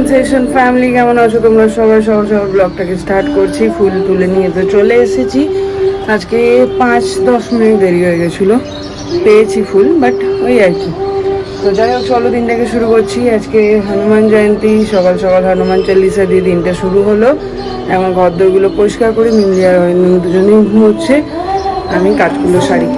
Sensation family, কেমন আছো তোমরা সবাই? সকাল সকাল ব্লগটাকে স্টার্ট করছি। ফুল তুলে নিয়ে তো চলে এসেছি। আজকে 5-10 মিনিট দেরি হয়ে গেছিলো, পেয়েছি ফুল, বাট ওই আর কি। তো যাই হোক, চলো দিনটাকে শুরু করছি। আজকে হনুমান জয়ন্তী, সকাল সকাল হনুমান চল্লিশা দিয়ে দিনটা শুরু হলো। এখন ঘরদোরগুলো পরিষ্কার করে মিলি আর দুজনেই ঘুমোচ্ছে, আমি কাজগুলো সারি।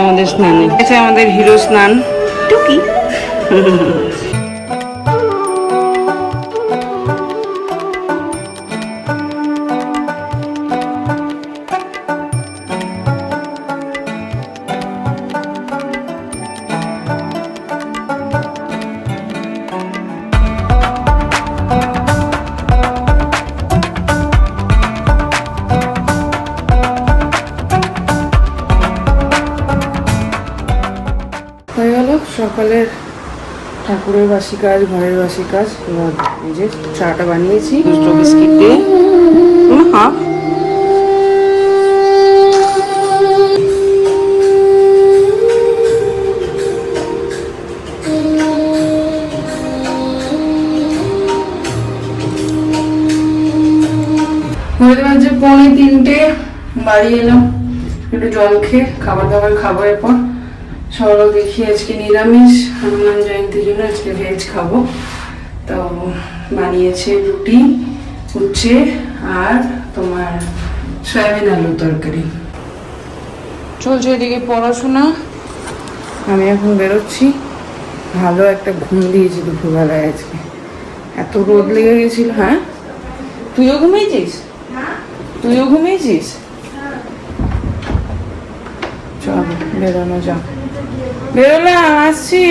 আমাদের স্নানে আমাদের হিরো স্নান টুকি। হয়ে গেল সকালের ঠাকুরের বাসি কাজ, ঘরের বাসি কাজ। এবার এই যে চাটা বানিয়েছি বিস্কিট দিয়ে। হ্যাঁ, যে 2:45 বাড়ি এলাম, একটু জল খেয়ে খাবার দাবার খাবো। এরপর সকাল দেখি আজকে নিরামিষ, হনুমান জয়ন্তীর জন্য আজকে ভেজ খাবো। তো বানিয়েছে রুটি, উচ্ছে আর তোমার সয়াবিন আলুর তরকারি। চলছে এদিকে পড়াশোনা। আমি এখন বেরোচ্ছি। ভালো একটা ঘুম দিয়েছি দুপুরবেলায় আজকে, এত রোদ লেগে গেছিল। হ্যাঁ, তুইও ঘুমিয়েছিস? তুইও ঘুমিয়েছিস? চল বেরোনো যাক। বেরোলাম, আসছি।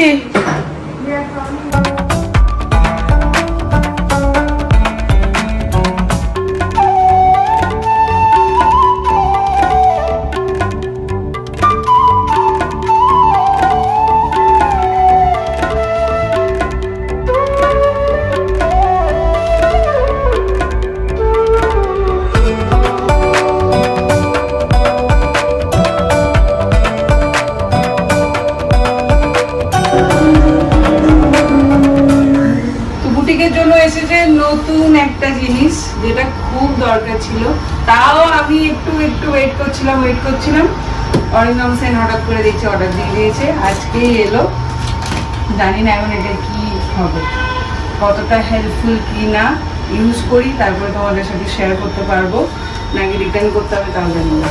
নতুন একটা জিনিস যেটা খুব দরকার ছিল, তাও আমি একটু ওয়েট করছিলাম। অরিন্দম সেন হঠাৎ করে দিচ্ছে, অর্ডার দিয়ে দিয়েছে, আজকেই এলো। জানি না এখন এটা কি হবে, কতটা হেল্পফুল কি না, ইউজ করি তারপরে তোমাদের সাথে শেয়ার করতে পারবো, নাকি রিটার্ন করতে হবে তাও জানি না।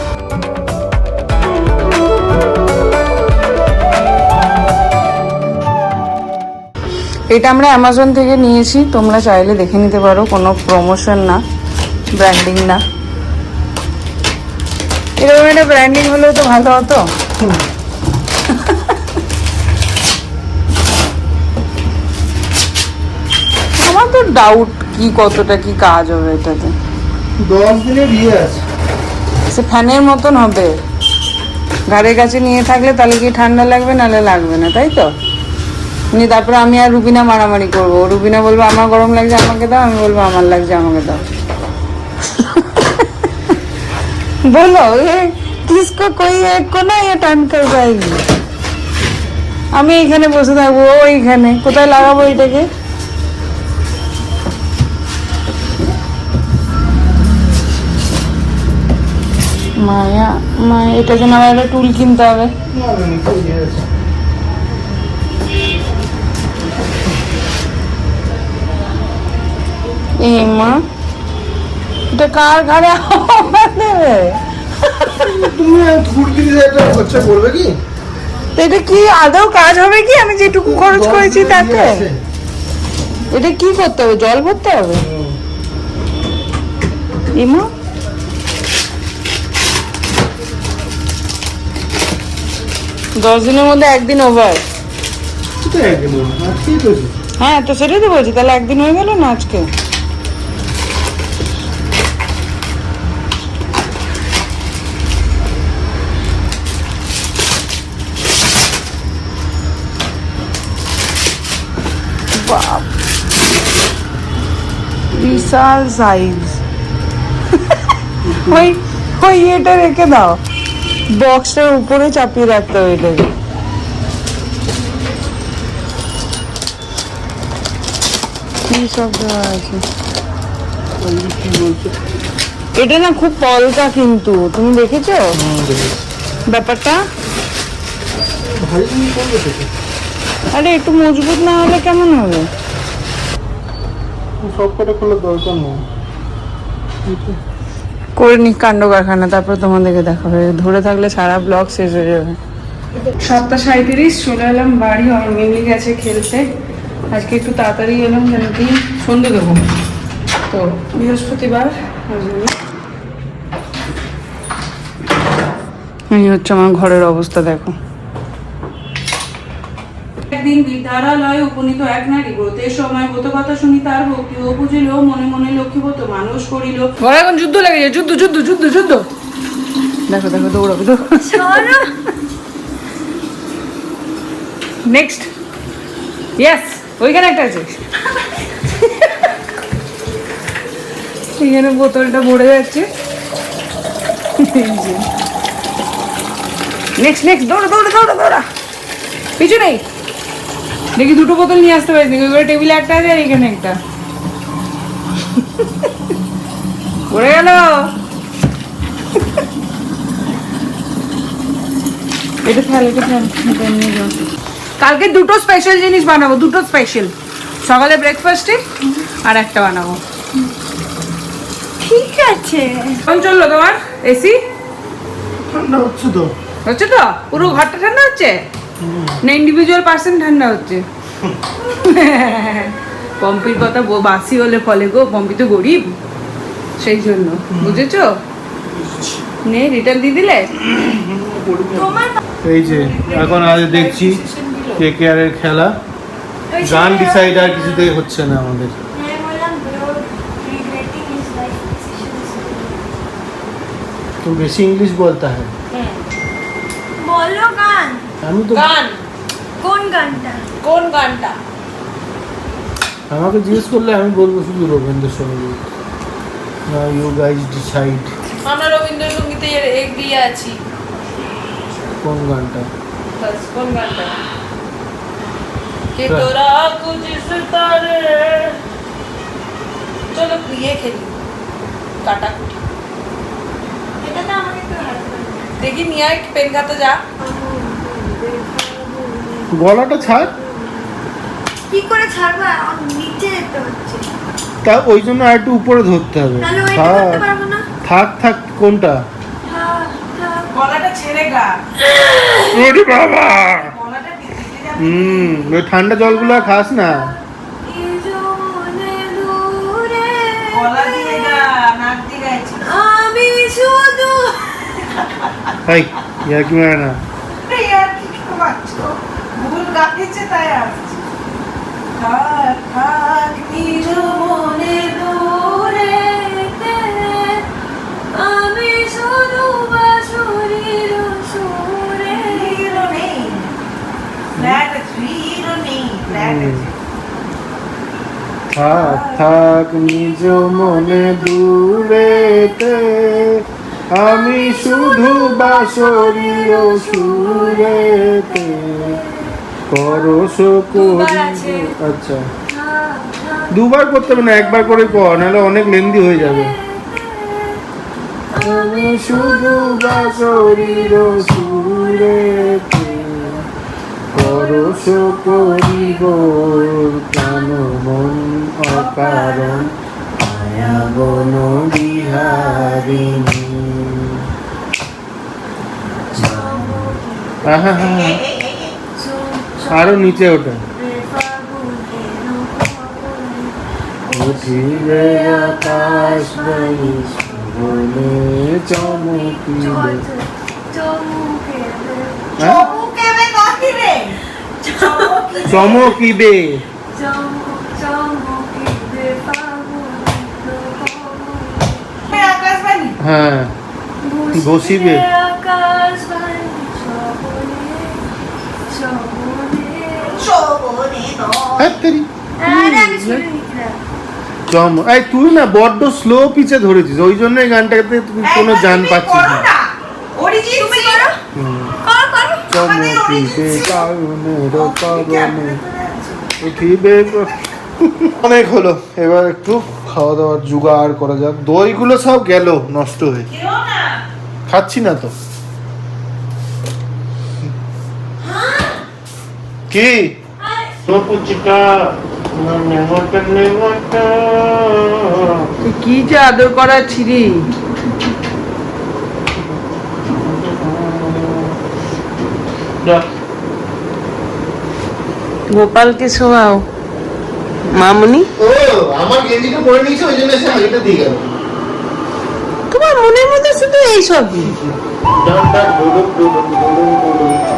এটা আমরা অ্যামাজন থেকে নিয়েছি, তোমরা চাইলে দেখে নিতে পারো, কোনো প্রমোশন না। ব্র্যান্ডিং না, এরকম একটা ব্র্যান্ডিং হলেও তো ভালো হতো। আমার তো ডাউট কি কতটা কি কাজ হবে এটাতে। 10 দিনের ইয়ে আছে। সে ফ্যানের মতন হবে, ঘাড়ের কাছে নিয়ে থাকলে তাহলে কি ঠান্ডা লাগবে, নাহলে লাগবে না, তাই তো? নিয়ে তারপরে আমি আর রুবিনা মারামারি করবো, রুবিনা বলবো আমার গরম লাগছে আমাকে দাও, আমি বলবো আমার লাগছে আমাকে দাও। बोलो ये किसको कोई एक को ना ये টান कर पाएगी। আমি এখানে বসে থাকবো, ও এইখানে, কোথায় লাগাবো এটাকে? মায়া মায়া, এটার জন্য আমার একটা টুল কিনতে হবে। এ মা, এটা কার ঘরে দেবে? তুমি ঘুরতে এটা খরচা করবে কি? এটা কি আদৌ কাজ হবে কি? আমি যেটুকু খরচ করেছি তাতে এটা কি করতে হবে? জল ভরতে হবে? ইমা, 10 দিনের মধ্যে একদিন ওভার। হ্যাঁ তো সেটাই তো বলছি, তাহলে একদিন হয়ে গেল না আজকে। বাপ, বিশাল সাইজ। ওই ওই এটা রেখে দাও, বক্সটার উপরে চাপিয়ে রাখতে হবে এটাকে। কি সব দেওয়া আছে এটা না, খুব পলকা কিন্তু, তুমি দেখেছো ব্যাপারটা? আরে একটু মজবুত না হলে কেমন হবে? সব কটা খোলার দরকার নেই, করে নি কাণ্ড কারখানা, তারপর তোমাদেরকে দেখাবে। ধরে থাকলে সারা ব্লগ শেষ হয়ে যাবে। 7:37 চলে এলাম বাড়ি, আমার মিমি গেছে খেলতে। আজকে একটু তাড়াতাড়ি এলাম কেন কি সন্ধ্যে দেবো তো, বৃহস্পতিবার। এই হচ্ছে আমার ঘরের অবস্থা, দেখো। একদিন বিদ্যালয়ে উপনীত এক নারী ব্রতের সময় ব্রত কথা শুনি তার ভক্তি ও বুঝিল, মনে মনে লক্ষ্মীব্রত মানুষ করিল। ঘরে এখন যুদ্ধ লেগে যায়, যুদ্ধ যুদ্ধ যুদ্ধ যুদ্ধ। দেখো দেখো দৌড়াবে তো। নেক্সট, ইয়েস, ওইখানে একটা আছে। এখানে বোতলটা ভরে যাচ্ছে। নেক্সট নেক্সট, দৌড়া দৌড়া দৌড়া দৌড়া, পিছু নেই। দেখি দুটো বোতল নিয়ে আসতে পারিস, দেখি টেবিলে একটা আছে আর এখানে একটা। পড়ে গেল। এটা ফেল, এটা ফেল, এটা নিয়ে যাও। কালকে দুটো স্পেশাল জিনিস বানাবো, দুটো স্পেশাল। সকালে ব্রেকফাস্টে আর একটা বানাবো। ঠিক আছে। কোন চললো তোমার এসি? ঠান্ডা হচ্ছে তো। হচ্ছে তো, পুরো ঘরটা ঠান্ডা হচ্ছে না ইন্ডিভিজুয়াল পার্সেন্ট ঠান্ডা হচ্ছে? পম্পির কথা বাসি হলে ফলে গো, পম্পি তো গরিব, সেই জন্য, বুঝেছো? নে রিটার্ন দিয়ে দিলে। এই যে এখন আজ দেখছি KKR এর খেলা, গান ডিসাইড আর কিছুতেই হচ্ছে না আমাদের। তো বেশি ইংলিশ বলতা হ্যাঁ। বলো গান। আমি তো গান, কোন গানটা? কোন গানটা? আমাকে জিজ্ঞেস করলে আমি বলবো শুধু রবীন্দ্রসঙ্গীত। না, ইউ গাইজ ডিসাইড। আমরা রবীন্দ্রসঙ্গীতে এগিয়ে আছি। কোন গানটা? বাস, কোন গানটা? কে তোরা কুছ সিতারে, চলো ইয়ে খেলি, কাটাকুটি। এটা তো আমাকে একটু হাত করে দেখি নিয়ে আয়, পেন খাতে যা। গলাটা ছাড়। কি করে ছাড়বা? নিচে যেতে হচ্ছে, তা ওই জন্য আর একটু উপরে ধরতে হবে। তাহলে ওইটা করতে পারবো না। থাক থাক, কোনটা? গলাটা ছেড়ে গা, ওরে বাবা, গলাটা দিতে ওই ঠান্ডা জলগুলো আর খাস না। গলা দিয়ে গা, নাক শুধু তাই ইয়া কি মানে না আর কি খাচ্ছো ভুল গাইছে তাই আসছে থাক থাক নিজ মনে দূরেতে আমি শুধু বাঁশির সুরে হিরো নেই ফ্ল্যাট আছে হিরো নেই ফ্ল্যাট আছে থাক থাক নিজ মনে দূরেতে আমি শুধু বাঁশরীয় সুরেতে পরশ দুবার করি আছে। আচ্ছা দুবার করতে হবে না একবার করে কর নাহলে অনেক লেন্দি হয়ে যাবে আমি শুধু বাঁশরীর সুরেতে পরশ করিব প্রাণ মন অকারণ মায়া বন বিহারিণী আহা হা হা। আরো নিচে ওটা উঠিবে আকাশ বায়ু বনে চমকিবে হ্যাঁ? চমুকে বে নহি রে চমকিবে আকাশবাণী হ্যাঁ বসিবে শোভনে হ্যাঁ, তেরি। চম এই তুই না বড্ড স্লো পিচে ধরেছিস ওই জন্য এই গানটাতে তুই কোনো জান পাচ্ছিস না অরিজিৎ তুমি সিং করো হুম। করো করো চমকিবে কারণের কারণে উঠিবে অনেক হলো এবার একটু খাওয়া দাওয়ার জোগাড় করা যাক দইগুলো সব গেল নষ্ট হয়ে কেউ না খাচ্ছি না তো কি তুই কি যে আদর করা ছিলি গোপালকে শোয়াও মামুনি ও আমার গেঞ্জিটা পরে নিয়েছে ওই জন্য এসে হাগিটা দিয়ে গেল তোমার মনের মধ্যে শুধু এইসবই ডান ডান ডুডুক ডুডুক ডুডুক ডুডুক